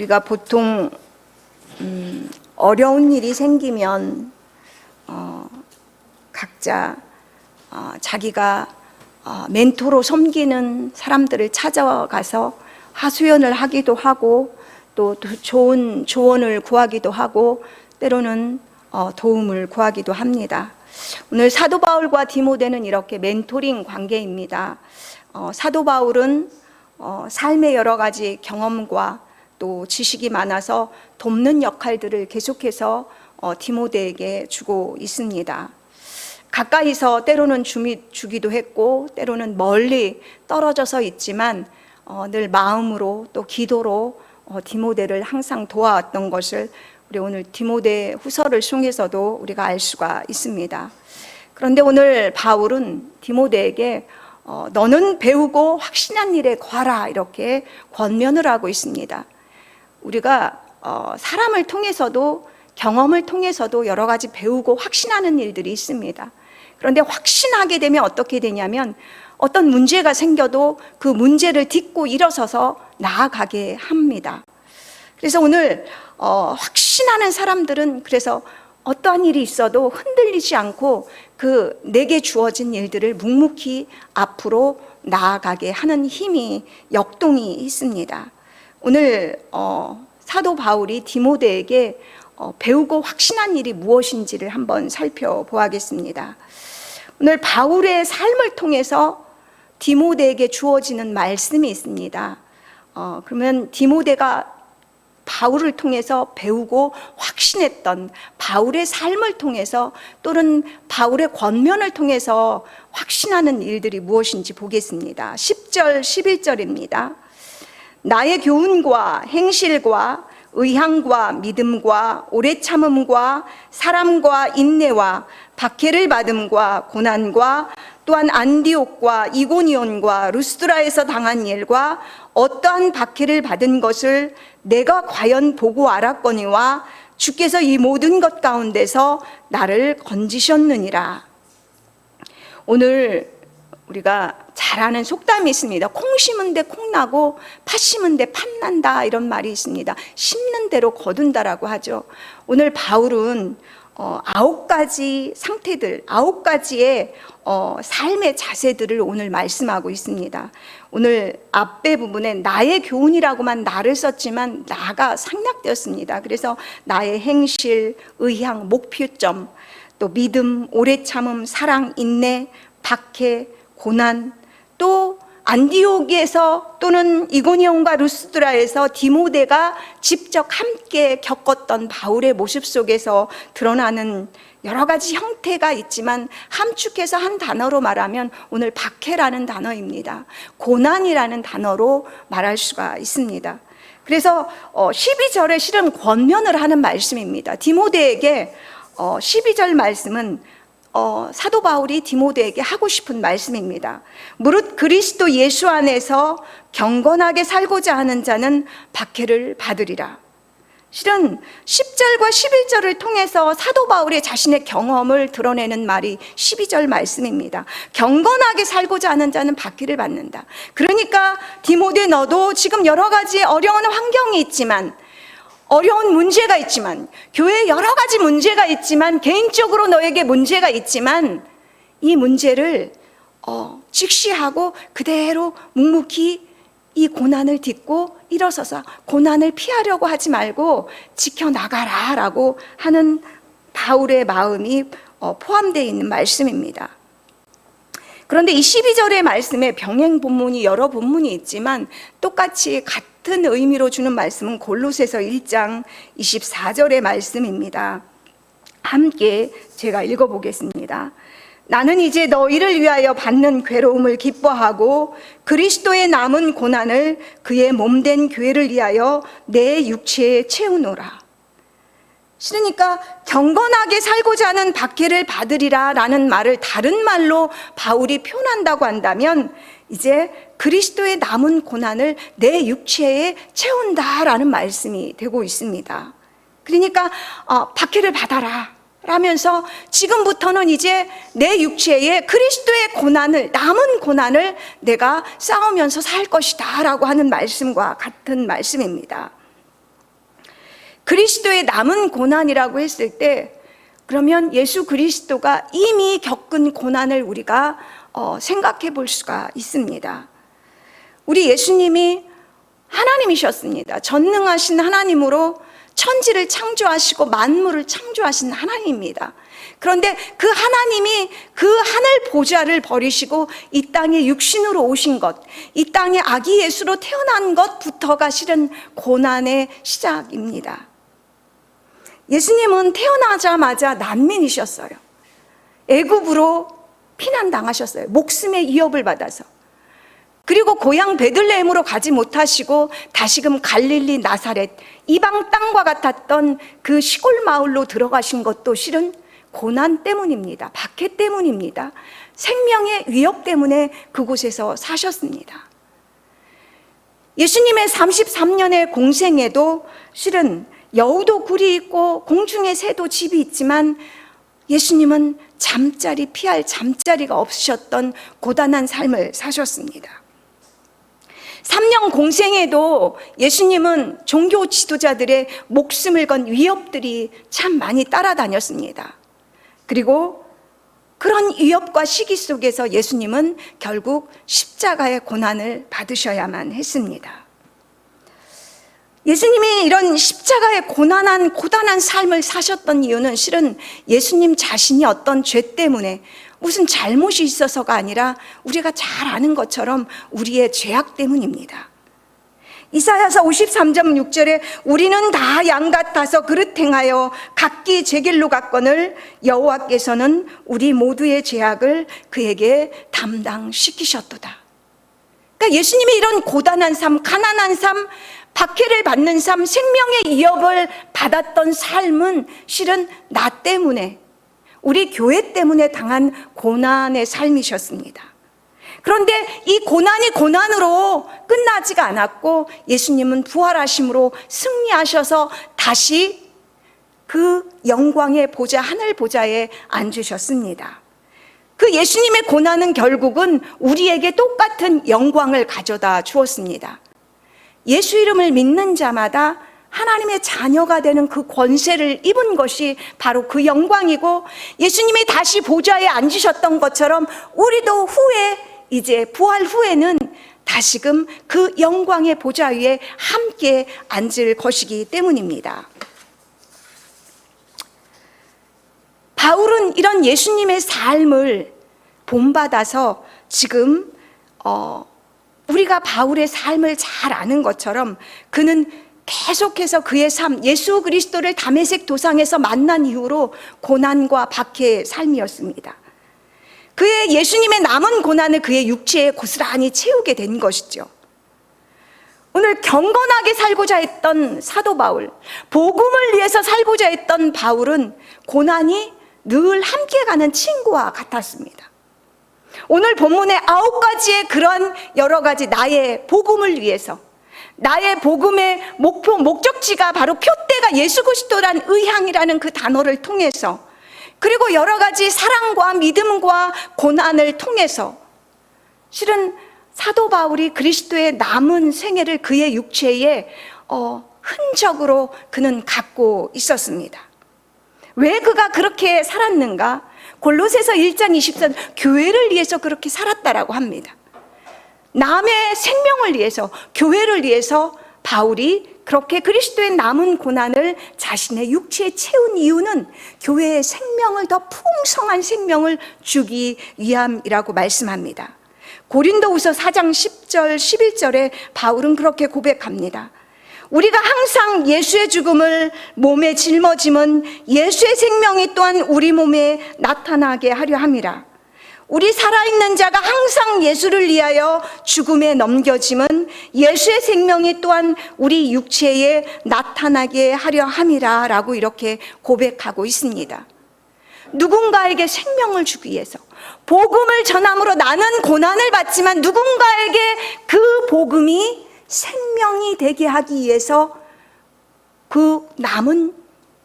우리가 보통 어려운 일이 생기면 각자 자기가 멘토로 섬기는 사람들을 찾아가서 하소연을 하기도 하고 또 좋은 조언을 구하기도 하고 때로는 도움을 구하기도 합니다. 오늘 사도 바울과 디모데는 이렇게 멘토링 관계입니다. 사도 바울은 삶의 여러 가지 경험과 또 지식이 많아서 돕는 역할들을 계속해서 디모데에게 주고 있습니다. 가까이서 때로는 주기도 했고 때로는 멀리 떨어져서 있지만 늘 마음으로 또 기도로 디모데를 항상 도와왔던 것을 우리 오늘 디모데 후서를 통해서도 우리가 알 수가 있습니다. 그런데 오늘 바울은 디모데에게 너는 배우고 확신한 일에 거하라 이렇게 권면을 하고 있습니다. 우리가 사람을 통해서도 경험을 통해서도 여러 가지 배우고 확신하는 일들이 있습니다. 그런데 확신하게 되면 어떻게 되냐면 어떤 문제가 생겨도 그 문제를 딛고 일어서서 나아가게 합니다. 그래서 오늘 확신하는 사람들은 그래서 어떠한 일이 있어도 흔들리지 않고 그 내게 주어진 일들을 묵묵히 앞으로 나아가게 하는 힘이 역동이 있습니다. 오늘 사도 바울이 디모데에게 배우고 확신한 일이 무엇인지를 한번 살펴보겠습니다. 오늘 바울의 삶을 통해서 디모데에게 주어지는 말씀이 있습니다. 그러면 디모데가 바울을 통해서 배우고 확신했던 바울의 삶을 통해서 또는 바울의 권면을 통해서 확신하는 일들이 무엇인지 보겠습니다. 10절 11절입니다. 나의 교훈과 행실과 의향과 믿음과 오래 참음과 사람과 인내와 박해를 받음과 고난과 또한 안디옥과 이고니온과 루스드라에서 당한 일과 어떠한 박해를 받은 것을 내가 과연 보고 알았거니와 주께서 이 모든 것 가운데서 나를 건지셨느니라. 오늘 우리가 잘 아는 속담이 있습니다. 콩 심은 데 콩 나고 팥 심은 데 팥 난다 이런 말이 있습니다. 심는 대로 거둔다라고 하죠. 오늘 바울은 9가지 상태들, 9가지의 삶의 자세들을 오늘 말씀하고 있습니다. 오늘 앞에 부분에 나의 교훈이라고만 나를 썼지만 나가 생략되었습니다. 그래서 나의 행실, 의향, 목표점, 또 믿음, 오래 참음, 사랑, 인내, 박해, 고난, 또 안디옥에서 또는 이고니온과 루스드라에서 디모데가 직접 함께 겪었던 바울의 모습 속에서 드러나는 여러 가지 형태가 있지만 함축해서 한 단어로 말하면 오늘 박해라는 단어입니다. 고난이라는 단어로 말할 수가 있습니다. 그래서 12절에 실은 권면을 하는 말씀입니다. 디모데에게 12절 말씀은 사도 바울이 디모데에게 하고 싶은 말씀입니다. 무릇 그리스도 예수 안에서 경건하게 살고자 하는 자는 박해를 받으리라. 실은 10절과 11절을 통해서 사도 바울의 자신의 경험을 드러내는 말이 12절 말씀입니다. 경건하게 살고자 하는 자는 박해를 받는다. 그러니까 디모데 너도 지금 여러 가지 어려운 환경이 있지만 어려운 문제가 있지만 교회에 여러 가지 문제가 있지만 개인적으로 너에게 문제가 있지만 이 문제를 직시하고 그대로 묵묵히 이 고난을 딛고 일어서서 고난을 피하려고 하지 말고 지켜나가라 라고 하는 바울의 마음이 포함되어 있는 말씀입니다. 그런데 이 12절의 말씀에 병행 본문이 여러 본문이 있지만 똑같이 같은 의미로 주는 말씀은 골로새서 1장 24절의 말씀입니다. 함께 제가 읽어보겠습니다. 나는 이제 너희를 위하여 받는 괴로움을 기뻐하고 그리스도의 남은 고난을 그의 몸된 교회를 위하여 내 육체에 채우노라. 그러니까 경건하게 살고자 하는 박해를 받으리라 라는 말을 다른 말로 바울이 표현한다고 한다면 이제 그리스도의 남은 고난을 내 육체에 채운다라는 말씀이 되고 있습니다. 그러니까 박해를 받아라 라면서 지금부터는 이제 내 육체에 그리스도의 고난을, 남은 고난을 내가 싸우면서 살 것이다 라고 하는 말씀과 같은 말씀입니다. 그리스도의 남은 고난이라고 했을 때, 그러면 예수 그리스도가 이미 겪은 고난을 우리가 생각해 볼 수가 있습니다. 우리 예수님이 하나님이셨습니다. 전능하신 하나님으로 천지를 창조하시고 만물을 창조하신 하나님입니다. 그런데 그 하나님이 그 하늘 보좌를 버리시고 이 땅에 육신으로 오신 것, 이 땅에 아기 예수로 태어난 것부터가 실은 고난의 시작입니다. 예수님은 태어나자마자 난민이셨어요. 애굽으로 피난당하셨어요. 목숨의 위협을 받아서. 그리고 고향 베들레헴으로 가지 못하시고 다시금 갈릴리 나사렛, 이방 땅과 같았던 그 시골 마을로 들어가신 것도 실은 고난 때문입니다. 박해 때문입니다. 생명의 위협 때문에 그곳에서 사셨습니다. 예수님의 33년의 공생에도 실은 여우도 굴이 있고 공중의 새도 집이 있지만 예수님은 잠자리 피할 잠자리가 없으셨던 고단한 삶을 사셨습니다. 3년 공생에도 예수님은 종교 지도자들의 목숨을 건 위협들이 참 많이 따라다녔습니다. 그리고 그런 위협과 시기 속에서 예수님은 결국 십자가의 고난을 받으셔야만 했습니다. 예수님이 이런 십자가의 고단한 삶을 사셨던 이유는 실은 예수님 자신이 어떤 죄 때문에 무슨 잘못이 있어서가 아니라 우리가 잘 아는 것처럼 우리의 죄악 때문입니다. 이사야서 53장 6절에 우리는 다 양 같아서 그릇 행하여 각기 제 길로 갔거늘 여호와께서는 우리 모두의 죄악을 그에게 담당시키셨도다. 그러니까 예수님이 이런 고단한 삶, 가난한 삶, 박해를 받는 삶, 생명의 위협을 받았던 삶은 실은 나 때문에, 우리 교회 때문에 당한 고난의 삶이셨습니다. 그런데 이 고난이 고난으로 끝나지가 않았고 예수님은 부활하심으로 승리하셔서 다시 그 영광의 보좌, 하늘 보좌에 앉으셨습니다. 그 예수님의 고난은 결국은 우리에게 똑같은 영광을 가져다 주었습니다. 예수 이름을 믿는 자마다 하나님의 자녀가 되는 그 권세를 입은 것이 바로 그 영광이고, 예수님이 다시 보좌에 앉으셨던 것처럼 우리도 후에, 이제 부활 후에는 다시금 그 영광의 보좌 위에 함께 앉을 것이기 때문입니다. 바울은 이런 예수님의 삶을 본받아서 지금 우리가 바울의 삶을 잘 아는 것처럼 그는 계속해서 그의 삶, 예수 그리스도를 다메섹 도상에서 만난 이후로 고난과 박해의 삶이었습니다. 그의 예수님의 남은 고난을 그의 육체에 고스란히 채우게 된 것이죠. 오늘 경건하게 살고자 했던 사도 바울, 복음을 위해서 살고자 했던 바울은 고난이 늘 함께 가는 친구와 같았습니다. 오늘 본문의 9가지의 그런 여러 가지 나의 복음을 위해서, 나의 복음의 목표, 목적지가 바로 표대가 예수 그리스도란 의향이라는 그 단어를 통해서, 그리고 여러 가지 사랑과 믿음과 고난을 통해서 실은 사도 바울이 그리스도의 남은 생애를 그의 육체에 흔적으로 그는 갖고 있었습니다. 왜 그가 그렇게 살았는가? 골로새서 1장 24절, 교회를 위해서 그렇게 살았다라고 합니다. 남의 생명을 위해서, 교회를 위해서 바울이 그렇게 그리스도의 남은 고난을 자신의 육체에 채운 이유는 교회의 생명을, 더 풍성한 생명을 주기 위함이라고 말씀합니다. 고린도후서 4장 10절 11절에 바울은 그렇게 고백합니다. 우리가 항상 예수의 죽음을 몸에 짊어짐은 예수의 생명이 또한 우리 몸에 나타나게 하려 함이라. 우리 살아있는 자가 항상 예수를 위하여 죽음에 넘겨짐은 예수의 생명이 또한 우리 육체에 나타나게 하려 함이라 라고 이렇게 고백하고 있습니다. 누군가에게 생명을 주기 위해서, 복음을 전함으로 나는 고난을 받지만 누군가에게 그 복음이 생명이 되게 하기 위해서 그 남은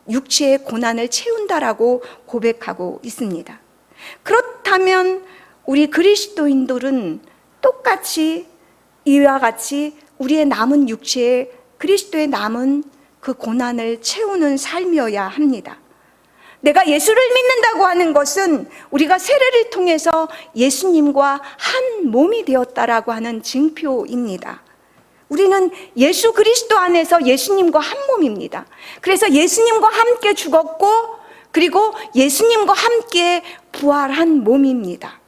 육체의 고난을 채운다라고 고백하고 있습니다. 그렇다면 우리 그리스도인들은 똑같이 이와 같이 우리의 남은 육체에 그리스도의 남은 그 고난을 채우는 삶이어야 합니다. 내가 예수를 믿는다고 하는 것은 우리가 세례를 통해서 예수님과 한 몸이 되었다라고 하는 증표입니다. 우리는 예수 그리스도 안에서 예수님과 한 몸입니다. 그래서 예수님과 함께 죽었고, 그리고 예수님과 함께 부활한 몸입니다.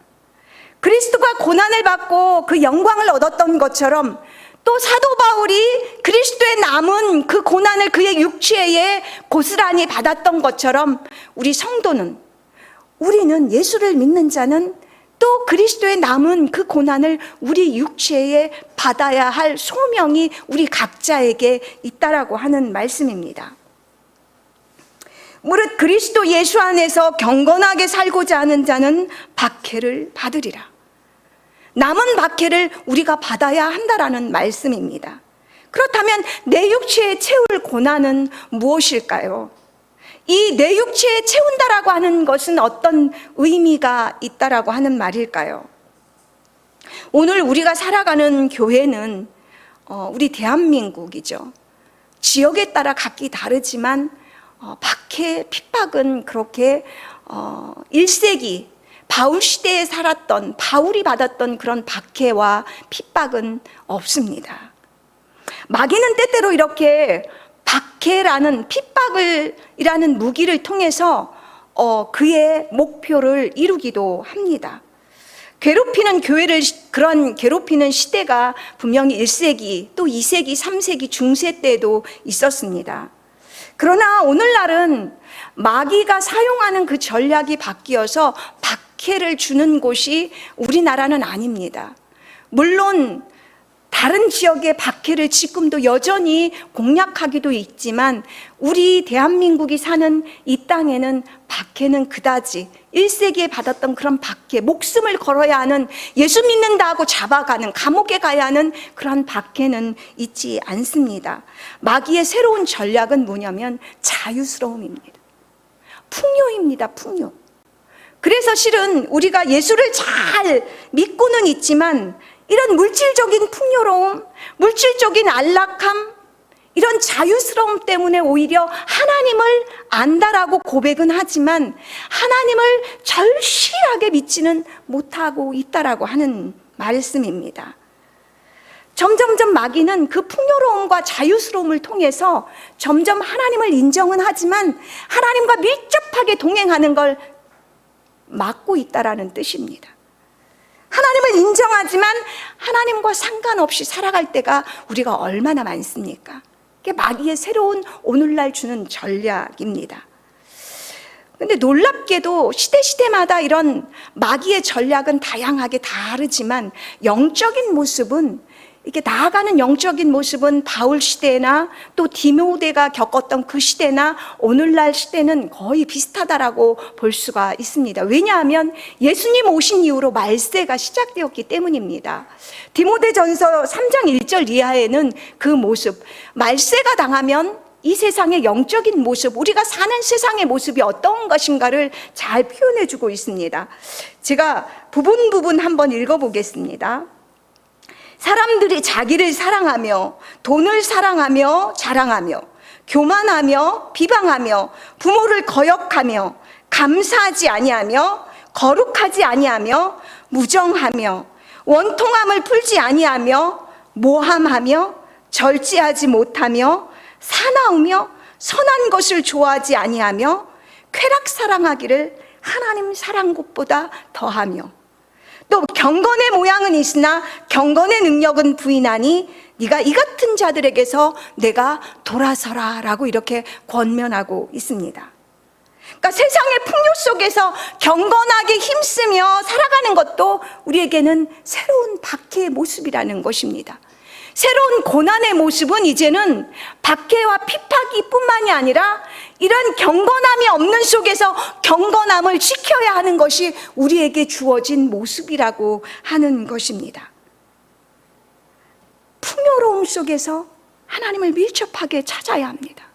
그리스도가 고난을 받고 그 영광을 얻었던 것처럼, 또 사도 바울이 그리스도의 남은 그 고난을 그의 육체에 고스란히 받았던 것처럼, 우리 성도는, 우리는 예수를 믿는 자는 또 그리스도의 남은 그 고난을 우리 육체에 받아야 할 소명이 우리 각자에게 있다라고 하는 말씀입니다. 무릇 그리스도 예수 안에서 경건하게 살고자 하는 자는 박해를 받으리라. 남은 박해를 우리가 받아야 한다라는 말씀입니다. 그렇다면 내 육체에 채울 고난은 무엇일까요? 이 내 육체에 채운다라고 하는 것은 어떤 의미가 있다라고 하는 말일까요? 오늘 우리가 살아가는 교회는 우리 대한민국이죠. 지역에 따라 각기 다르지만 박해, 핍박은 그렇게 1세기 바울 시대에 살았던, 바울이 받았던 그런 박해와 핍박은 없습니다. 마귀는 때때로 이렇게 박해라는 핍박이라는 무기를 통해서 그의 목표를 이루기도 합니다. 괴롭히는 교회를, 그런 괴롭히는 시대가 분명히 1세기, 또 2세기, 3세기 중세 때도 있었습니다. 그러나 오늘날은 마귀가 사용하는 그 전략이 바뀌어서 박해를 주는 곳이 우리나라는 아닙니다. 물론 다른 지역의 박해를 지금도 여전히 공략하기도 있지만, 우리 대한민국이 사는 이 땅에는 박해는 그다지 1세기에 받았던 그런 박해, 목숨을 걸어야 하는, 예수 믿는다 하고 잡아가는, 감옥에 가야 하는 그런 박해는 있지 않습니다. 마귀의 새로운 전략은 뭐냐면 자유스러움입니다. 풍요입니다. 풍요. 그래서 실은 우리가 예수를 잘 믿고는 있지만, 이런 물질적인 풍요로움, 물질적인 안락함, 이런 자유스러움 때문에 오히려 하나님을 안다라고 고백은 하지만 하나님을 절실하게 믿지는 못하고 있다라고 하는 말씀입니다. 점점점 마귀는 그 풍요로움과 자유스러움을 통해서 점점 하나님을 인정은 하지만 하나님과 밀접하게 동행하는 걸 막고 있다라는 뜻입니다. 하나님을 인정하지만 하나님과 상관없이 살아갈 때가 우리가 얼마나 많습니까? 그게 마귀의 새로운 오늘날 주는 전략입니다. 근데 놀랍게도 시대마다 이런 마귀의 전략은 다양하게 다르지만, 영적인 모습은, 이렇게 나아가는 영적인 모습은 바울 시대나 또 디모데가 겪었던 그 시대나 오늘날 시대는 거의 비슷하다라고 볼 수가 있습니다. 왜냐하면 예수님 오신 이후로 말세가 시작되었기 때문입니다. 디모데전서 3장 1절 이하에는 그 모습, 말세가 당하면 이 세상의 영적인 모습, 우리가 사는 세상의 모습이 어떤 것인가를 잘 표현해 주고 있습니다. 제가 부분 한번 읽어보겠습니다. 사람들이 자기를 사랑하며 돈을 사랑하며 자랑하며 교만하며 비방하며 부모를 거역하며 감사하지 아니하며 거룩하지 아니하며 무정하며 원통함을 풀지 아니하며 모함하며 절제하지 못하며 사나우며 선한 것을 좋아하지 아니하며 쾌락 사랑하기를 하나님 사랑 것보다 더하며, 또 경건의 모양은 있으나 경건의 능력은 부인하니 네가 이 같은 자들에게서 내가 돌아서라 라고 이렇게 권면하고 있습니다. 그러니까 세상의 풍요 속에서 경건하게 힘쓰며 살아가는 것도 우리에게는 새로운 박해의 모습이라는 것입니다. 새로운 고난의 모습은 이제는 박해와 핍박이 뿐만이 아니라 이런 경건함이 없는 속에서 경건함을 지켜야 하는 것이 우리에게 주어진 모습이라고 하는 것입니다. 풍요로움 속에서 하나님을 밀접하게 찾아야 합니다.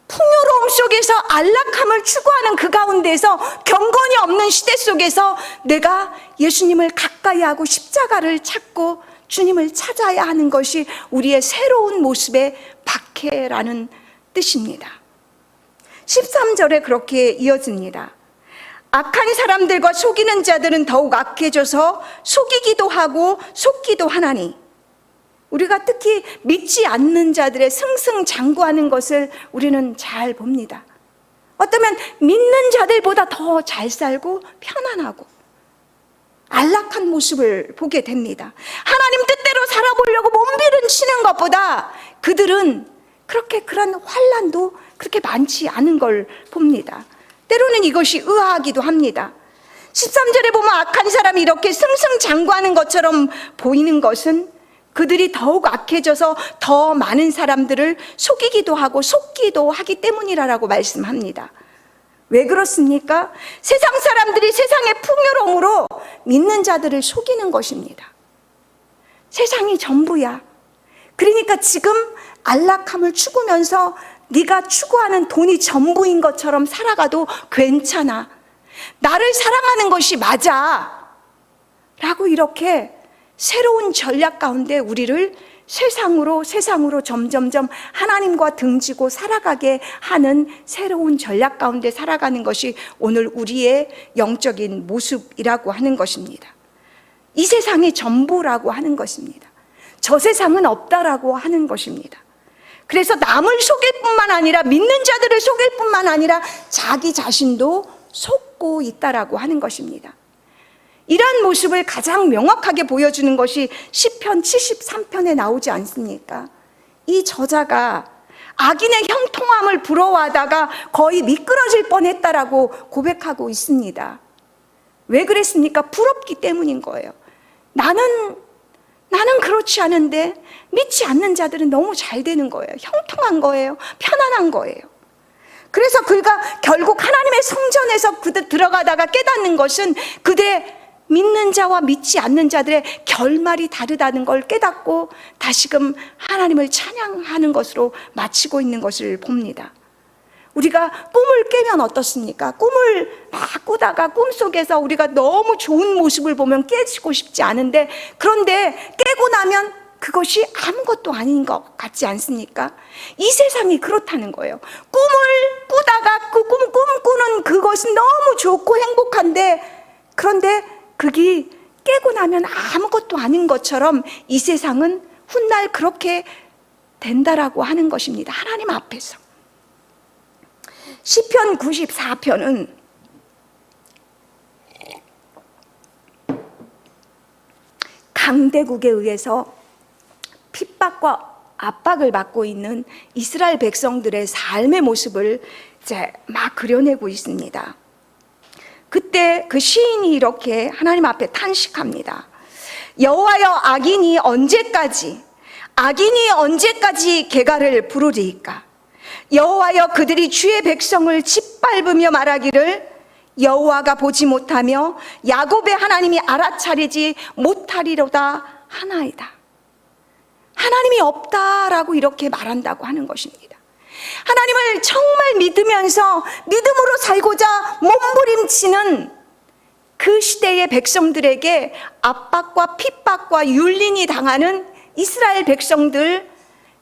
풍요로움 속에서 안락함을 추구하는 그 가운데서 경건이 없는 시대 속에서 내가 예수님을 가까이 하고 십자가를 찾고 주님을 찾아야 하는 것이 우리의 새로운 모습의 박해 악해라는 뜻입니다. 13절에 그렇게 이어집니다. 악한 사람들과 속이는 자들은 더욱 악해져서 속이기도 하고 속기도 하나니. 우리가 특히 믿지 않는 자들의 승승장구하는 것을 우리는 잘 봅니다. 어쩌면 믿는 자들보다 더 잘 살고 편안하고 안락한 모습을 보게 됩니다. 하나님 뜻대로 살아보려고 몸부림 치는 것보다 그들은 그런 환난도 그렇게 많지 않은 걸 봅니다. 때로는 이것이 의아하기도 합니다. 13절에 보면 악한 사람이 이렇게 승승장구하는 것처럼 보이는 것은 그들이 더욱 악해져서 더 많은 사람들을 속이기도 하고 속기도 하기 때문이라고 말씀합니다. 왜 그렇습니까? 세상 사람들이 세상의 풍요로움으로 믿는 자들을 속이는 것입니다. 세상이 전부야. 그러니까 지금 안락함을 추구면서 네가 추구하는 돈이 전부인 것처럼 살아가도 괜찮아. 나를 사랑하는 것이 맞아. 라고 이렇게 새로운 전략 가운데 우리를 세상으로 점점점 하나님과 등지고 살아가게 하는 새로운 전략 가운데 살아가는 것이 오늘 우리의 영적인 모습이라고 하는 것입니다. 이 세상이 전부라고 하는 것입니다. 저 세상은 없다라고 하는 것입니다. 그래서 남을 속일 뿐만 아니라 믿는 자들을 속일 뿐만 아니라 자기 자신도 속고 있다라고 하는 것입니다. 이러한 모습을 가장 명확하게 보여주는 것이 시편 73편에 나오지 않습니까? 이 저자가 악인의 형통함을 부러워하다가 거의 미끄러질 뻔했다라고 고백하고 있습니다. 왜 그랬습니까? 부럽기 때문인 거예요. 나는 그렇지 않은데 믿지 않는 자들은 너무 잘 되는 거예요. 형통한 거예요. 편안한 거예요. 그래서 그가 결국 하나님의 성전에서 들어가다가 깨닫는 것은 그들의 믿는 자와 믿지 않는 자들의 결말이 다르다는 걸 깨닫고 다시금 하나님을 찬양하는 것으로 마치고 있는 것을 봅니다. 우리가 꿈을 깨면 어떻습니까? 꿈을 막 꾸다가 꿈속에서 우리가 너무 좋은 모습을 보면 깨지고 싶지 않은데, 그런데 깨고 나면 그것이 아무것도 아닌 것 같지 않습니까? 이 세상이 그렇다는 거예요. 꿈을 꾸다가 그 꿈꾸는 그것은 너무 좋고 행복한데, 그런데 그게 깨고 나면 아무것도 아닌 것처럼 이 세상은 훗날 그렇게 된다라고 하는 것입니다. 하나님 앞에서. 시편 94편은 강대국에 의해서 핍박과 압박을 받고 있는 이스라엘 백성들의 삶의 모습을 이제 막 그려내고 있습니다. 그때 그 시인이 이렇게 하나님 앞에 탄식합니다. 여호와여, 악인이 언제까지 개가를 부르리이까? 여호와여, 그들이 주의 백성을 짓밟으며 말하기를 여호와가 보지 못하며 야곱의 하나님이 알아차리지 못하리로다 하나이다. 하나님이 없다라고 이렇게 말한다고 하는 것입니다. 하나님을 정말 믿으면서 믿음으로 살고자 몸부림치는 그 시대의 백성들에게 압박과 핍박과 율린이 당하는 이스라엘 백성들,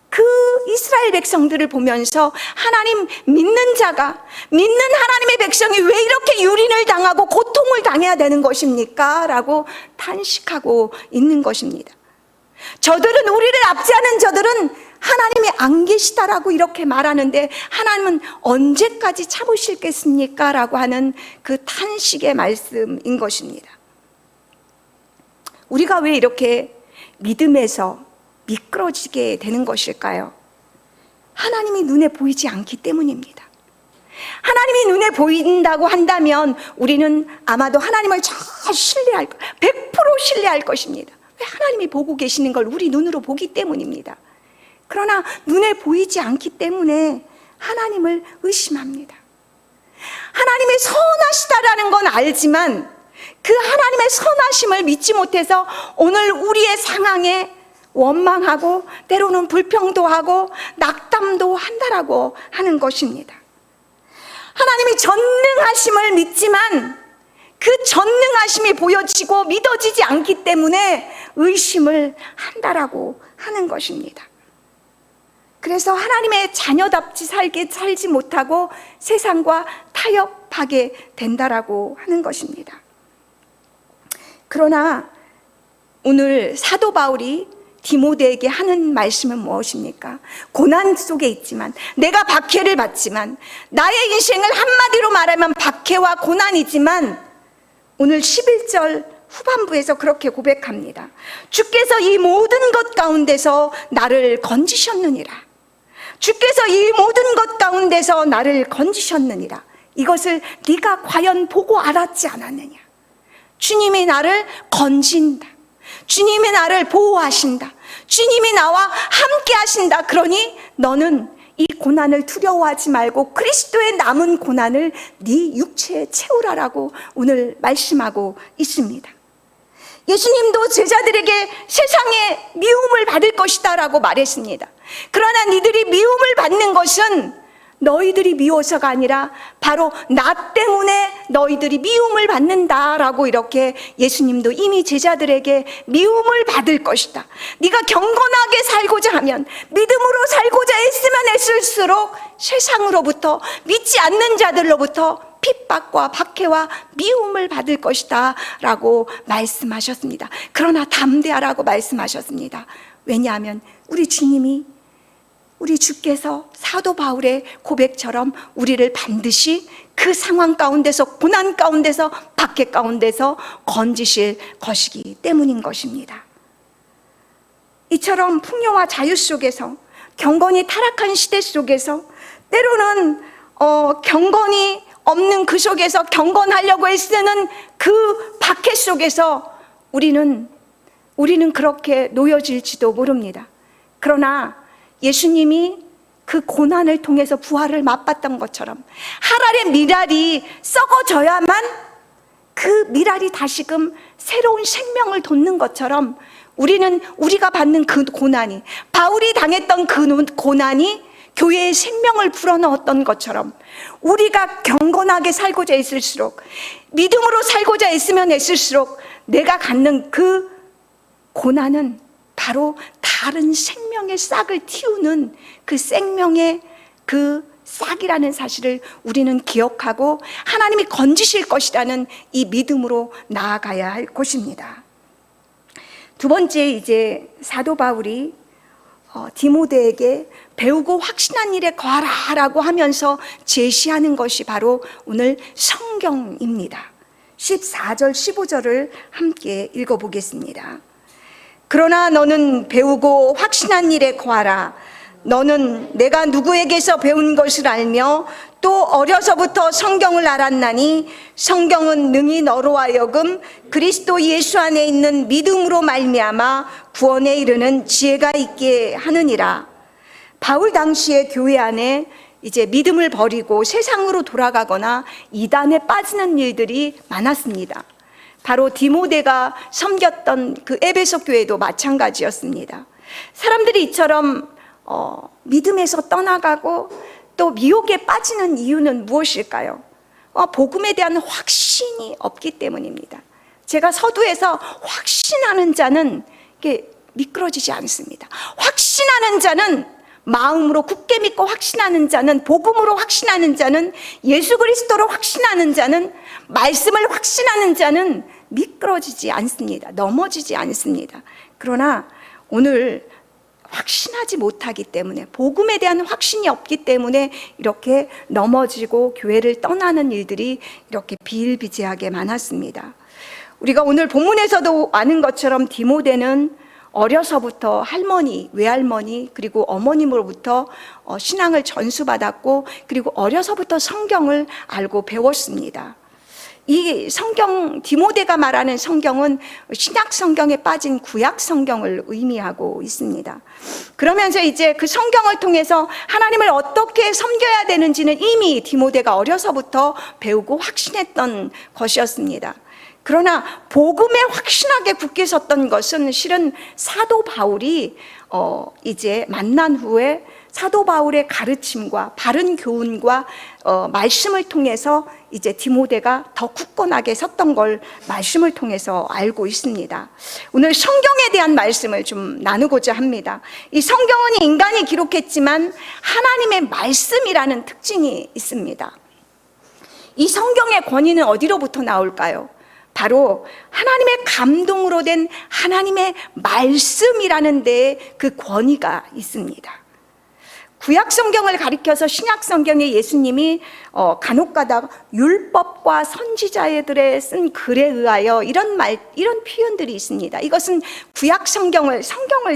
그 이스라엘 백성들을 보면서 하나님 믿는 자가, 믿는 하나님의 백성이 왜 이렇게 율린을 당하고 고통을 당해야 되는 것입니까? 라고 탄식하고 있는 것입니다. 저들은, 우리를 압제하는 저들은 하나님이 안 계시다라고 이렇게 말하는데 하나님은 언제까지 참으시겠습니까? 라고 하는 그 탄식의 말씀인 것입니다. 우리가 왜 이렇게 믿음에서 미끄러지게 되는 것일까요? 하나님이 눈에 보이지 않기 때문입니다. 하나님이 눈에 보인다고 한다면 우리는 아마도 하나님을 잘 신뢰할, 100% 신뢰할 것입니다. 왜? 하나님이 보고 계시는 걸 우리 눈으로 보기 때문입니다. 그러나 눈에 보이지 않기 때문에 하나님을 의심합니다. 하나님이 선하시다라는 건 알지만 그 하나님의 선하심을 믿지 못해서 오늘 우리의 상황에 원망하고 때로는 불평도 하고 낙담도 한다라고 하는 것입니다. 하나님이 전능하심을 믿지만 그 전능하심이 보여지고 믿어지지 않기 때문에 의심을 한다라고 하는 것입니다. 그래서 하나님의 자녀답지 살지 못하고 세상과 타협하게 된다라고 하는 것입니다. 그러나 오늘 사도 바울이 디모데에게 하는 말씀은 무엇입니까? 고난 속에 있지만, 내가 박해를 받지만, 나의 인생을 한마디로 말하면 박해와 고난이지만, 오늘 11절 후반부에서 그렇게 고백합니다. 주께서 이 모든 것 가운데서 나를 건지셨느니라. 주께서 이 모든 것 가운데서 나를 건지셨느니라. 이것을 네가 과연 보고 알았지 않았느냐? 주님이 나를 건진다. 주님이 나를 보호하신다. 주님이 나와 함께 하신다. 그러니 너는 이 고난을 두려워하지 말고 그리스도의 남은 고난을 네 육체에 채우라라고 오늘 말씀하고 있습니다. 예수님도 제자들에게 세상에 미움을 받을 것이다 라고 말했습니다. 그러나 니들이 미움을 받는 것은 너희들이 미워서가 아니라 바로 나 때문에 너희들이 미움을 받는다라고 이렇게 예수님도 이미 제자들에게 미움을 받을 것이다. 네가 경건하게 살고자 하면, 믿음으로 살고자 애쓰면 애쓸수록 세상으로부터, 믿지 않는 자들로부터 핍박과 박해와 미움을 받을 것이다 라고 말씀하셨습니다. 그러나 담대하라고 말씀하셨습니다. 왜냐하면 우리 주께서 사도 바울의 고백처럼 우리를 반드시 그 상황 가운데서, 고난 가운데서, 박해 가운데서 건지실 것이기 때문인 것입니다. 이처럼 풍요와 자유 속에서, 경건이 타락한 시대 속에서, 때로는 경건이 없는 그 속에서 경건하려고 애쓰는 그 박해 속에서 우리는 그렇게 놓여질지도 모릅니다. 그러나 예수님이 그 고난을 통해서 부활을 맛봤던 것처럼 하랄의 밀알이 썩어져야만 그 밀알이 다시금 새로운 생명을 돋는 것처럼 우리가 받는 그 고난이, 바울이 당했던 그 고난이 교회의 생명을 불어넣었던 것처럼 우리가 경건하게 살고자 애쓸수록, 믿음으로 살고자 애쓰면 애쓸수록 내가 갖는 그 고난은 바로 다른 생명의 싹을 틔우는 그 생명의 그 싹이라는 사실을 우리는 기억하고 하나님이 건지실 것이라는 이 믿음으로 나아가야 할 것입니다. 두 번째, 이제 사도 바울이 디모데에게 배우고 확신한 일에 거하라라고 하면서 제시하는 것이 바로 오늘 성경입니다. 14절 15절을 함께 읽어보겠습니다. 그러나 너는 배우고 확신한 일에 거하라. 너는 내가 누구에게서 배운 것을 알며 또 어려서부터 성경을 알았나니 성경은 능히 너로 하여금 그리스도 예수 안에 있는 믿음으로 말미암아 구원에 이르는 지혜가 있게 하느니라. 바울 당시에 교회 안에 이제 믿음을 버리고 세상으로 돌아가거나 이단에 빠지는 일들이 많았습니다. 바로 디모데가 섬겼던 그 에베소 교회도 마찬가지였습니다. 사람들이 이처럼 믿음에서 떠나가고 또 미혹에 빠지는 이유는 무엇일까요? 복음에 대한 확신이 없기 때문입니다. 제가 서두에서 확신하는 자는 이게 미끄러지지 않습니다. 확신하는 자는, 마음으로 굳게 믿고 확신하는 자는, 복음으로 확신하는 자는, 예수 그리스도로 확신하는 자는, 말씀을 확신하는 자는 미끄러지지 않습니다. 넘어지지 않습니다. 그러나 오늘 확신하지 못하기 때문에, 복음에 대한 확신이 없기 때문에 이렇게 넘어지고 교회를 떠나는 일들이 이렇게 비일비재하게 많았습니다. 우리가 오늘 본문에서도 아는 것처럼 디모데는 어려서부터 할머니, 외할머니, 그리고 어머님으로부터 신앙을 전수받았고, 그리고 어려서부터 성경을 알고 배웠습니다. 이 성경, 디모데가 말하는 성경은 신약 성경에 빠진 구약 성경을 의미하고 있습니다. 그러면서 이제 그 성경을 통해서 하나님을 어떻게 섬겨야 되는지는 이미 디모데가 어려서부터 배우고 확신했던 것이었습니다. 그러나 복음에 확신하게 굳게 섰던 것은 실은 사도 바울이 이제 만난 후에 사도 바울의 가르침과 바른 교훈과 말씀을 통해서 이제 디모데가 더 굳건하게 섰던 걸 말씀을 통해서 알고 있습니다. 오늘 성경에 대한 말씀을 좀 나누고자 합니다. 이 성경은 인간이 기록했지만 하나님의 말씀이라는 특징이 있습니다. 이 성경의 권위는 어디로부터 나올까요? 바로 하나님의 감동으로 된 하나님의 말씀이라는 데에 그 권위가 있습니다. 구약 성경을 가리켜서 신약 성경에 예수님이 간혹가다 율법과 선지자들의 쓴 글에 의하여 이런 표현들이 있습니다. 이것은 구약 성경을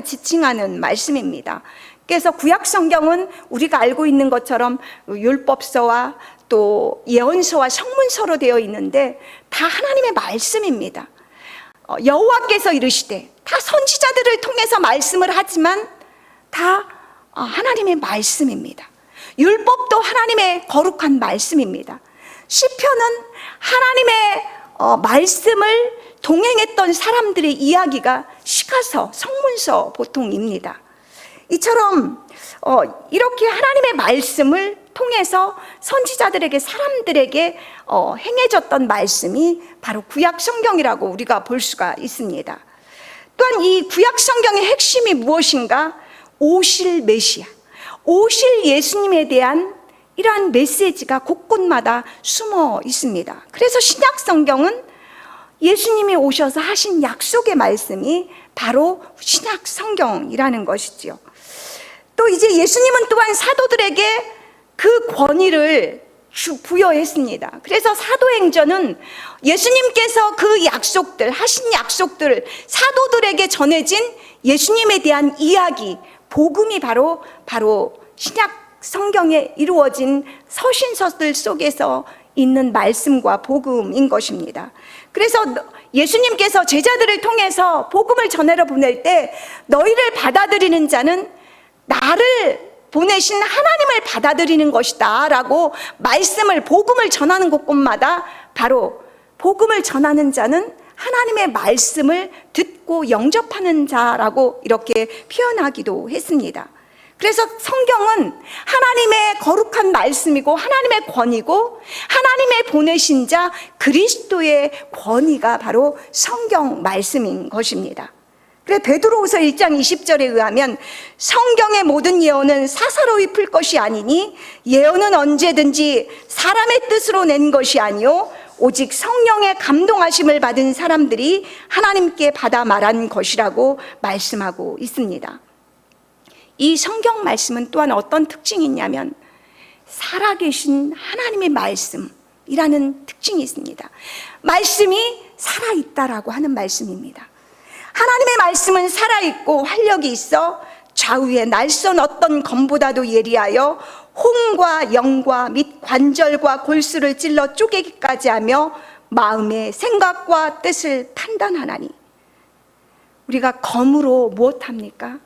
지칭하는 말씀입니다. 그래서 구약 성경은 우리가 알고 있는 것처럼 율법서와 또 예언서와 성문서로 되어 있는데 다 하나님의 말씀입니다. 여호와께서 이르시되, 다 선지자들을 통해서 말씀을 하지만 다 하나님의 말씀입니다. 율법도 하나님의 거룩한 말씀입니다. 시편은 하나님의 말씀을 동행했던 사람들의 이야기가 시가서, 성문서 보통입니다. 이처럼 이렇게 하나님의 말씀을 통해서 선지자들에게, 사람들에게 행해졌던 말씀이 바로 구약 성경이라고 우리가 볼 수가 있습니다. 또한 이 구약 성경의 핵심이 무엇인가? 오실 메시아, 오실 예수님에 대한 이러한 메시지가 곳곳마다 숨어 있습니다. 그래서 신약 성경은 예수님이 오셔서 하신 약속의 말씀이 바로 신약 성경이라는 것이지요. 또 이제 예수님은 또한 사도들에게 그 권위를 부여했습니다. 그래서 사도행전은 예수님께서 그 약속들, 하신 약속들을 사도들에게 전해진 예수님에 대한 이야기, 복음이 바로 신약 성경에 이루어진 서신서들 속에서 있는 말씀과 복음인 것입니다. 그래서 예수님께서 제자들을 통해서 복음을 전하러 보낼 때 너희를 받아들이는 자는 나를 보내신 하나님을 받아들이는 것이다 라고 말씀을, 복음을 전하는 곳곳마다 바로 복음을 전하는 자는 하나님의 말씀을 듣고 영접하는 자라고 이렇게 표현하기도 했습니다. 그래서 성경은 하나님의 거룩한 말씀이고 하나님의 권위고 하나님의 보내신 자 그리스도의 권위가 바로 성경 말씀인 것입니다. 그래 베드로후서 1장 20절에 의하면 성경의 모든 예언은 사사로이 풀 것이 아니니 예언은 언제든지 사람의 뜻으로 낸 것이 아니요 오직 성령의 감동하심을 받은 사람들이 하나님께 받아 말한 것이라고 말씀하고 있습니다. 이 성경 말씀은 또한 어떤 특징이 있냐면 살아계신 하나님의 말씀이라는 특징이 있습니다. 말씀이 살아있다라고 하는 말씀입니다. 하나님의 말씀은 살아있고 활력이 있어 좌우의 날선 어떤 검보다도 예리하여 혼과 영과 및 관절과 골수를 찔러 쪼개기까지 하며 마음의 생각과 뜻을 판단하나니. 우리가 검으로 무엇합니까?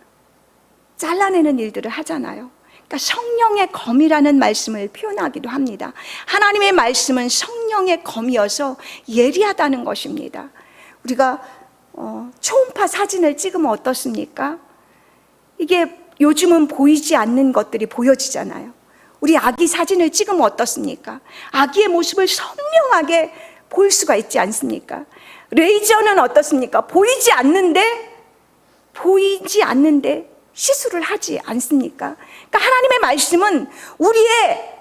잘라내는 일들을 하잖아요. 그러니까 성령의 검이라는 말씀을 표현하기도 합니다. 하나님의 말씀은 성령의 검이어서 예리하다는 것입니다. 우리가 초음파 사진을 찍으면 어떻습니까? 이게 요즘은 보이지 않는 것들이 보여지잖아요. 우리 아기 사진을 찍으면 어떻습니까? 아기의 모습을 선명하게 볼 수가 있지 않습니까? 레이저는 어떻습니까? 보이지 않는데 시술을 하지 않습니까? 그러니까 하나님의 말씀은 우리의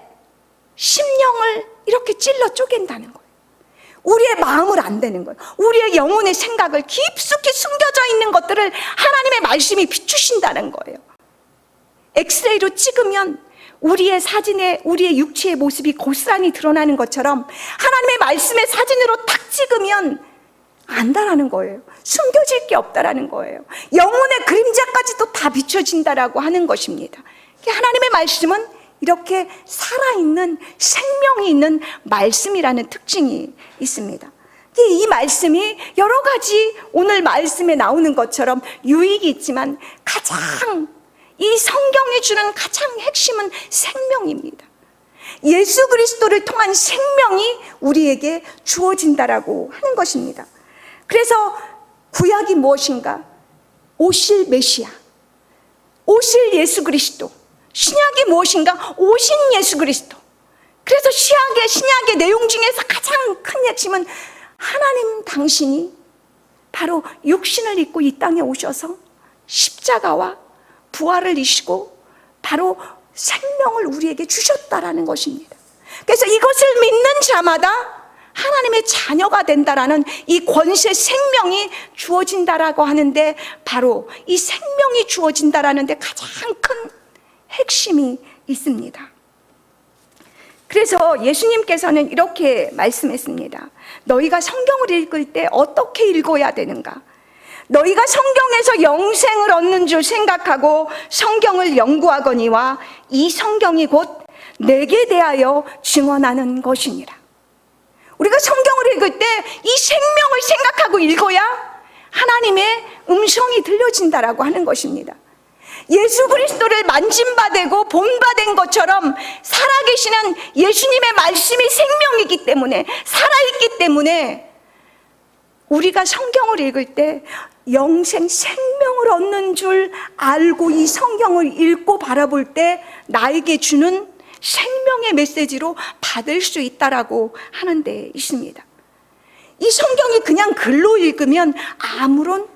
심령을 이렇게 찔러 쪼갠다는 거예요. 우리의 마음을 안 되는 거예요. 우리의 영혼의 생각을 깊숙이 숨겨져 있는 것들을 하나님의 말씀이 비추신다는 거예요. 엑스레이로 찍으면 우리의 사진에 우리의 육체의 모습이 고스란히 드러나는 것처럼 하나님의 말씀의 사진으로 탁 찍으면 안다라는 거예요. 숨겨질 게 없다라는 거예요. 영혼의 그림자까지도 다 비춰진다라고 하는 것입니다. 하나님의 말씀은 이렇게 살아있는 생명이 있는 말씀이라는 특징이 있습니다. 이 말씀이 여러 가지 오늘 말씀에 나오는 것처럼 유익이 있지만 가장 이 성경이 주는 가장 핵심은 생명입니다. 예수 그리스도를 통한 생명이 우리에게 주어진다라고 하는 것입니다. 그래서 구약이 무엇인가? 오실 메시아, 오실 예수 그리스도, 신약이 무엇인가? 오신 예수 그리스도. 그래서 신약의 내용 중에서 가장 큰 핵심은 하나님 당신이 바로 육신을 입고 이 땅에 오셔서 십자가와 부활을 이시고 바로 생명을 우리에게 주셨다라는 것입니다. 그래서 이것을 믿는 자마다 하나님의 자녀가 된다라는 이 권세, 생명이 주어진다라고 하는데, 바로 이 생명이 주어진다라는 데 가장 큰 핵심이 있습니다. 그래서 예수님께서는 이렇게 말씀했습니다. 너희가 성경을 읽을 때 어떻게 읽어야 되는가? 너희가 성경에서 영생을 얻는 줄 생각하고 성경을 연구하거니와 이 성경이 곧 내게 대하여 증언하는 것이니라. 우리가 성경을 읽을 때 이 생명을 생각하고 읽어야 하나님의 음성이 들려진다라고 하는 것입니다. 예수 그리스도를 만짐바되고 본바된 것처럼 살아계시는 예수님의 말씀이 생명이기 때문에, 살아있기 때문에 우리가 성경을 읽을 때 영생, 생명을 얻는 줄 알고 이 성경을 읽고 바라볼 때 나에게 주는 생명의 메시지로 받을 수 있다라고 하는 데 있습니다. 이 성경이 그냥 글로 읽으면 아무런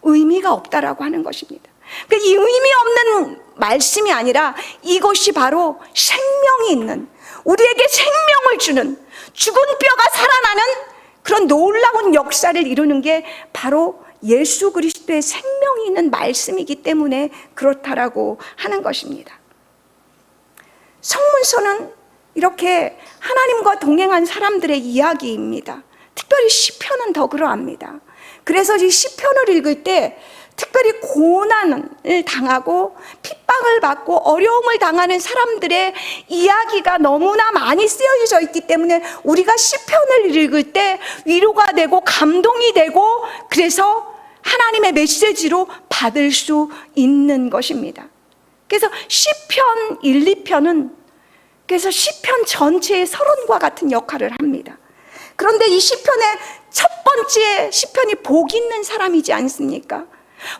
의미가 없다라고 하는 것입니다. 이 의미 없는 말씀이 아니라 이것이 바로 생명이 있는, 우리에게 생명을 주는, 죽은 뼈가 살아나는 그런 놀라운 역사를 이루는 게 바로 예수 그리스도의 생명이 있는 말씀이기 때문에 그렇다라고 하는 것입니다. 성문서는 이렇게 하나님과 동행한 사람들의 이야기입니다. 특별히 시편은 더 그러합니다. 그래서 이 시편을 읽을 때 특별히 고난을 당하고 핍박을 받고 어려움을 당하는 사람들의 이야기가 너무나 많이 쓰여져 있기 때문에 우리가 시편을 읽을 때 위로가 되고 감동이 되고, 그래서 하나님의 메시지로 받을 수 있는 것입니다. 그래서 시편 1, 2편은 그래서 시편 전체의 서론과 같은 역할을 합니다. 그런데 이 시편의 첫 번째 시편이 복 있는 사람이지 않습니까?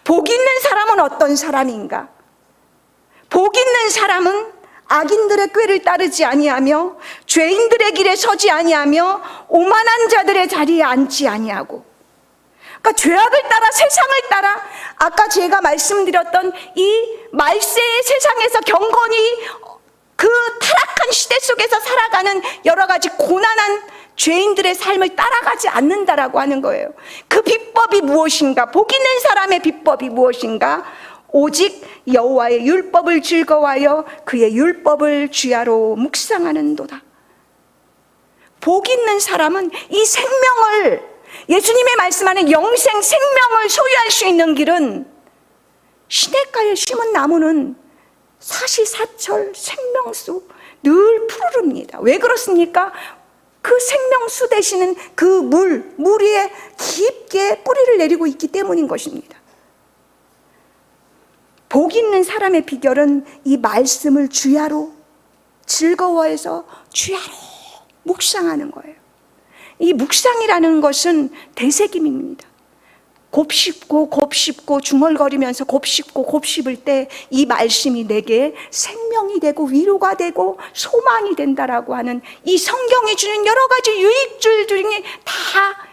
복 있는 사람은 어떤 사람인가? 복 있는 사람은 악인들의 꾀를 따르지 아니하며 죄인들의 길에 서지 아니하며 오만한 자들의 자리에 앉지 아니하고, 그러니까 죄악을 따라 세상을 따라 아까 제가 말씀드렸던 이 말세의 세상에서 경건히 그 타락한 시대 속에서 살아가는 여러 가지 고난한 죄인들의 삶을 따라가지 않는다라고 하는 거예요. 그 비법이 무엇인가? 복 있는 사람의 비법이 무엇인가? 오직 여호와의 율법을 즐거워하여 그의 율법을 주야로 묵상하는도다. 복 있는 사람은 이 생명을, 예수님의 말씀하는 영생 생명을 소유할 수 있는 길은 시냇가에 심은 나무는 사시사철 생명수 늘 푸르릅니다. 왜 그렇습니까? 그 생명수 되시는 그 물 위에 깊게 뿌리를 내리고 있기 때문인 것입니다. 복 있는 사람의 비결은 이 말씀을 주야로 즐거워해서 주야로 묵상하는 거예요. 이 묵상이라는 것은 되새김입니다. 곱씹고 중얼거리면서 곱씹을 때 이 말씀이 내게 생명이 되고 위로가 되고 소망이 된다라고 하는 이 성경이 주는 여러 가지 유익줄들이 다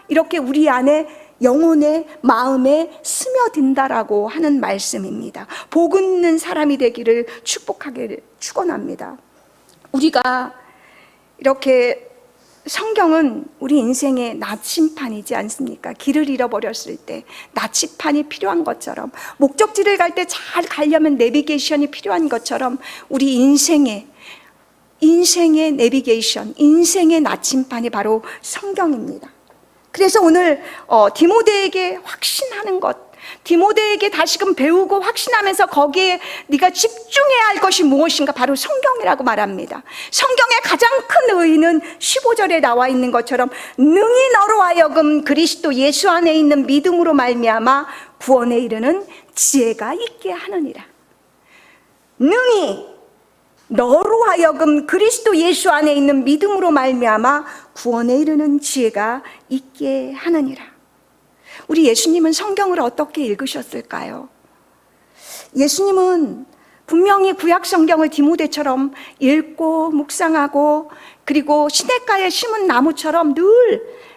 이렇게 우리 안에 영혼의 마음에 스며든다라고 하는 말씀입니다. 복 있는 사람이 되기를 축원합니다. 우리가 이렇게 성경은 우리 인생의 나침판이지 않습니까? 길을 잃어버렸을 때 나침판이 필요한 것처럼, 목적지를 갈 때 잘 가려면 내비게이션이 필요한 것처럼 우리 인생의 내비게이션, 인생의 나침판이 바로 성경입니다. 그래서 오늘 디모데에게 확신하는 것, 디모데에게 다시금 배우고 확신하면서 거기에 네가 집중해야 할 것이 무엇인가? 바로 성경이라고 말합니다. 성경의 가장 큰 의의는 15절에 나와 있는 것처럼 능히 너로 하여금 그리스도 예수 안에 있는 믿음으로 말미암아 구원에 이르는 지혜가 있게 하느니라. 능히 너로 하여금 그리스도 예수 안에 있는 믿음으로 말미암아 구원에 이르는 지혜가 있게 하느니라. 우리 예수님은 성경을 어떻게 읽으셨을까요? 예수님은 분명히 구약 성경을 디모데처럼 읽고 묵상하고, 그리고 시냇가에 심은 나무처럼 늘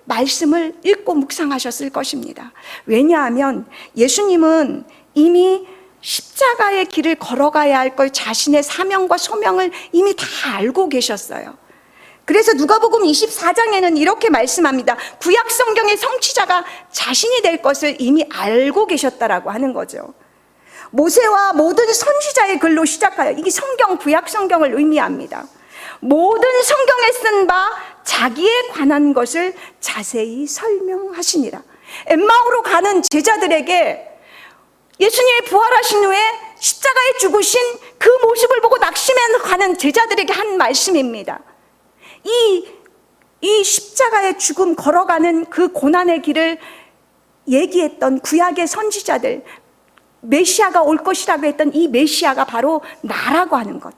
말씀을 읽고 묵상하셨을 것입니다. 왜냐하면 예수님은 이미 십자가의 길을 걸어가야 할 걸, 자신의 사명과 소명을 이미 다 알고 계셨어요. 그래서 누가복음 24장에는 이렇게 말씀합니다. 구약 성경의 성취자가 자신이 될 것을 이미 알고 계셨다라고 하는 거죠. 모세와 모든 선지자의 글로 시작하여, 이게 성경, 구약 성경을 의미합니다. 모든 성경에 쓴 바 자기에 관한 것을 자세히 설명하시니라. 엠마오로 가는 제자들에게 예수님이 부활하신 후에 십자가에 죽으신 그 모습을 보고 낙심해 가는 제자들에게 한 말씀입니다. 이 십자가의 죽음, 걸어가는 그 고난의 길을 얘기했던 구약의 선지자들, 메시아가 올 것이라고 했던 이 메시아가 바로 나라고 하는 것,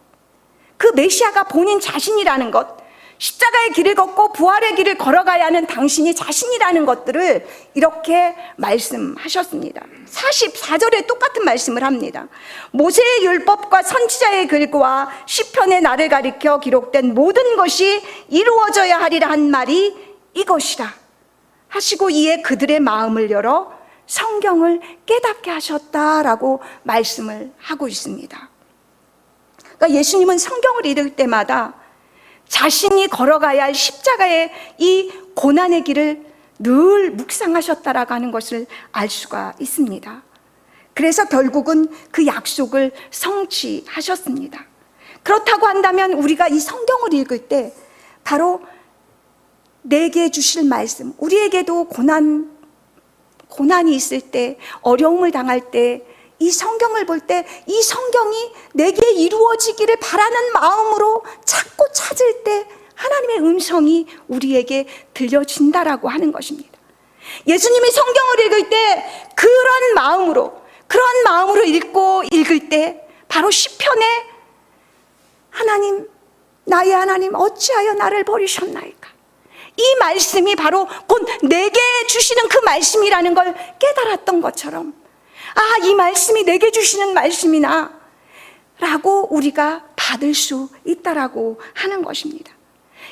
그 메시아가 본인 자신이라는 것, 십자가의 길을 걷고 부활의 길을 걸어가야 하는 당신이 자신이라는 것들을 이렇게 말씀하셨습니다. 44절에 똑같은 말씀을 합니다. 모세의 율법과 선지자의 글과 시편의 나를 가리켜 기록된 모든 것이 이루어져야 하리라 한 말이 이것이라 하시고, 이에 그들의 마음을 열어 성경을 깨닫게 하셨다라고 말씀을 하고 있습니다. 그러니까 예수님은 성경을 읽을 때마다 자신이 걸어가야 할 십자가의 이 고난의 길을 늘 묵상하셨다라고 하는 것을 알 수가 있습니다. 그래서 결국은 그 약속을 성취하셨습니다. 그렇다고 한다면 우리가 이 성경을 읽을 때 바로 내게 주실 말씀, 우리에게도 고난이 있을 때, 어려움을 당할 때, 이 성경을 볼 때 이 성경이 내게 이루어지기를 바라는 마음으로 찾고 찾을 때 하나님의 음성이 우리에게 들려진다라고 하는 것입니다. 예수님이 성경을 읽을 때 그런 마음으로 읽고 읽을 때 바로 시편에 하나님, 나의 하나님 어찌하여 나를 버리셨나이까, 이 말씀이 바로 곧 내게 주시는 그 말씀이라는 걸 깨달았던 것처럼, 이 말씀이 내게 주시는 말씀이나 라고 우리가 받을 수 있다라고 하는 것입니다.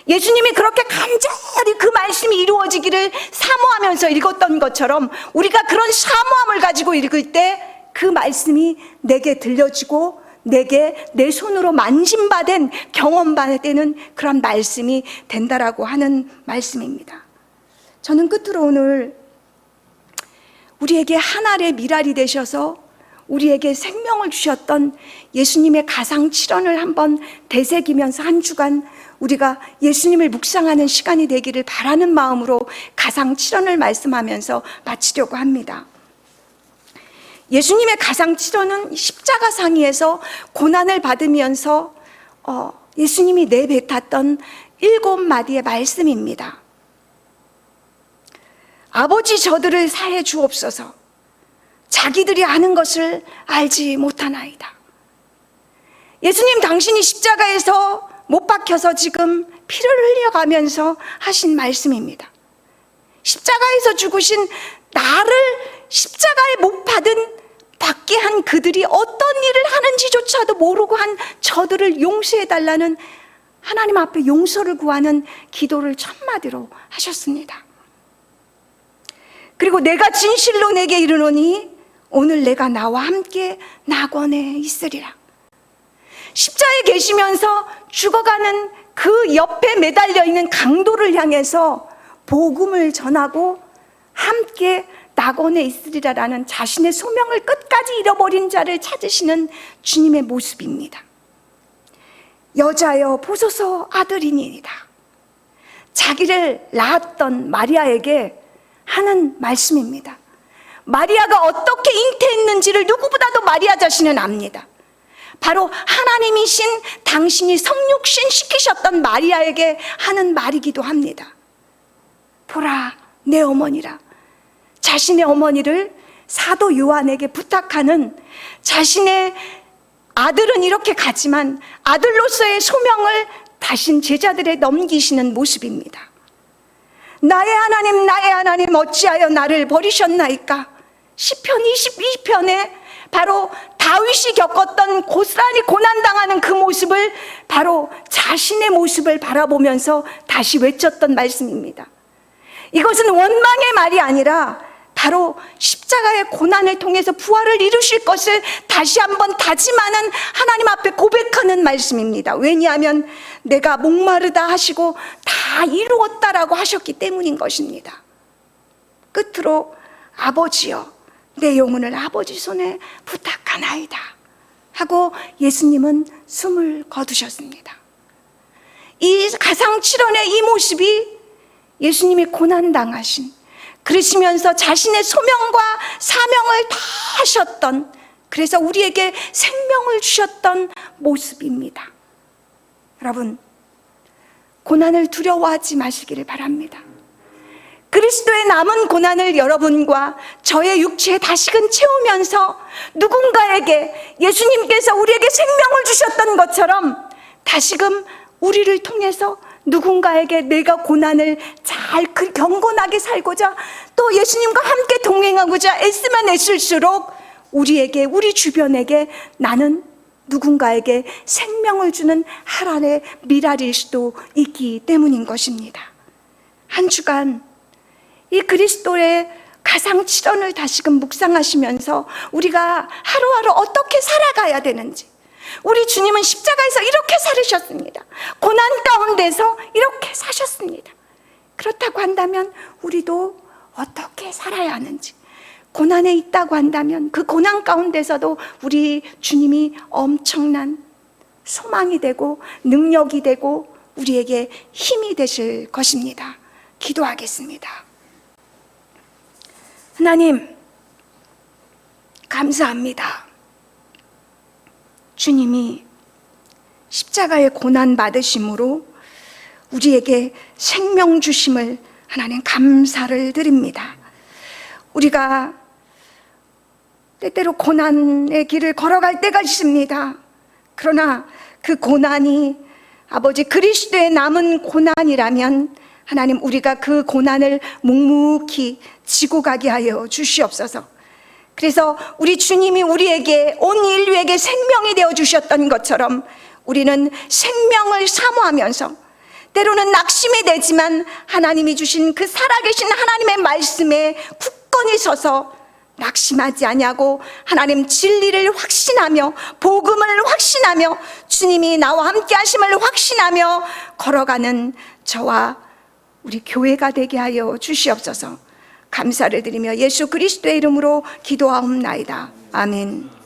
예수님이 그렇게 간절히 그 말씀이 이루어지기를 사모하면서 읽었던 것처럼 우리가 그런 사모함을 가지고 읽을 때 그 말씀이 내게 들려지고 내게 내 손으로 만짐받은, 경험받는 그런 말씀이 된다라고 하는 말씀입니다. 저는 끝으로 오늘 우리에게 하늘의 미랄이 되셔서 우리에게 생명을 주셨던 예수님의 가상칠언을 한번 되새기면서 한 주간 우리가 예수님을 묵상하는 시간이 되기를 바라는 마음으로 가상칠언을 말씀하면서 마치려고 합니다. 예수님의 가상칠언은 십자가상에서 고난을 받으면서 예수님이 내뱉었던 7마디의 말씀입니다. 아버지, 저들을 사해 주옵소서. 자기들이 아는 것을 알지 못하나이다. 예수님, 당신이 십자가에서 못 박혀서 지금 피를 흘려가면서 하신 말씀입니다. 십자가에서 죽으신 나를 십자가에 못 받게 한 그들이 어떤 일을 하는지조차도 모르고 한 저들을 용서해달라는, 하나님 앞에 용서를 구하는 기도를 첫마디로 하셨습니다. 그리고 내가 진실로 내게 이르노니 오늘 내가 나와 함께 낙원에 있으리라. 십자가에 계시면서 죽어가는 그 옆에 매달려 있는 강도를 향해서 복음을 전하고 함께 낙원에 있으리라라는 자신의 소명을 끝까지 잃어버린 자를 찾으시는 주님의 모습입니다. 여자여 보소서 아들이니이다. 자기를 낳았던 마리아에게 하는 말씀입니다. 마리아가 어떻게 잉태했는지를 누구보다도 마리아 자신은 압니다. 바로 하나님이신 당신이 성육신 시키셨던 마리아에게 하는 말이기도 합니다. 보라, 내 어머니라. 자신의 어머니를 사도 요한에게 부탁하는, 자신의 아들은 이렇게 가지만 아들로서의 소명을 다신 제자들에 넘기시는 모습입니다. 나의 하나님, 나의 하나님 어찌하여 나를 버리셨나이까. 시편 22편에 바로 다윗이 겪었던 고스란히 고난당하는 그 모습을 바로 자신의 모습을 바라보면서 다시 외쳤던 말씀입니다. 이것은 원망의 말이 아니라 바로 십자가의 고난을 통해서 부활을 이루실 것을 다시 한번 다짐하는 하나님 앞에 고백하는 말씀입니다. 왜냐하면 내가 목마르다 하시고 다 이루었다라고 하셨기 때문인 것입니다. 끝으로 아버지여 내 영혼을 아버지 손에 부탁하나이다 하고 예수님은 숨을 거두셨습니다. 이 가상칠언의 이 모습이 예수님이 고난당하신, 그러시면서 자신의 소명과 사명을 다 하셨던, 그래서 우리에게 생명을 주셨던 모습입니다. 여러분, 고난을 두려워하지 마시기를 바랍니다. 그리스도의 남은 고난을 여러분과 저의 육체에 다시금 채우면서 누군가에게 예수님께서 우리에게 생명을 주셨던 것처럼 다시금 우리를 통해서 누군가에게 내가 고난을 잘 경건하게 살고자 또 예수님과 함께 동행하고자 애쓰면 애쓸수록 우리에게, 우리 주변에게 나는 누군가에게 생명을 주는 하나님의 미랄일 수도 있기 때문인 것입니다. 한 주간 이 그리스도의 가상칠언을 다시금 묵상하시면서 우리가 하루하루 어떻게 살아가야 되는지, 우리 주님은 십자가에서 이렇게 살으셨습니다. 고난 가운데서 이렇게 사셨습니다. 그렇다고 한다면 우리도 어떻게 살아야 하는지, 고난에 있다고 한다면 그 고난 가운데서도 우리 주님이 엄청난 소망이 되고 능력이 되고 우리에게 힘이 되실 것입니다. 기도하겠습니다. 하나님, 감사합니다. 주님이 십자가의 고난 받으심으로 우리에게 생명 주심을 하나님 감사를 드립니다. 우리가 때때로 고난의 길을 걸어갈 때가 있습니다. 그러나 그 고난이 아버지 그리스도의 남은 고난이라면 하나님 우리가 그 고난을 묵묵히 지고 가게 하여 주시옵소서. 그래서 우리 주님이 우리에게, 온 인류에게 생명이 되어 주셨던 것처럼 우리는 생명을 사모하면서 때로는 낙심이 되지만 하나님이 주신 그 살아계신 하나님의 말씀에 굳건히 서서 낙심하지 아니하고 하나님 진리를 확신하며 복음을 확신하며 주님이 나와 함께 하심을 확신하며 걸어가는 저와 우리 교회가 되게 하여 주시옵소서. 감사를 드리며 예수 그리스도의 이름으로 기도하옵나이다. 아멘.